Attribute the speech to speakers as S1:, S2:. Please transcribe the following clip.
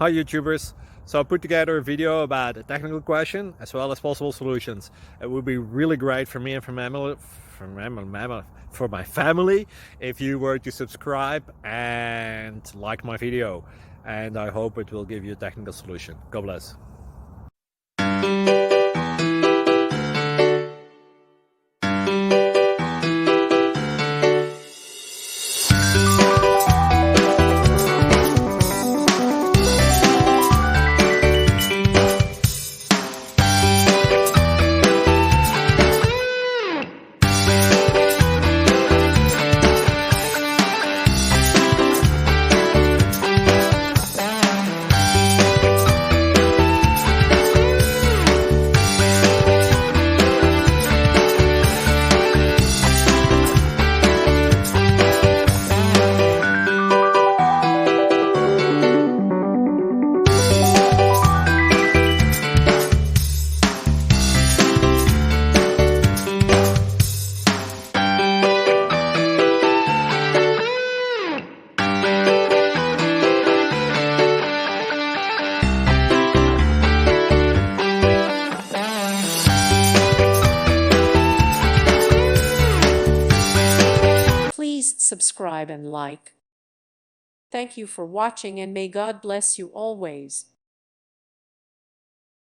S1: Hi YouTubers! So I put together a video about a technical question as well as possible solutions. It would be really great for me and for my family if you were to subscribe and like my video, and I hope it will give you a technical solution. God bless.
S2: Please subscribe and like. Thank you for watching, and may God bless you always.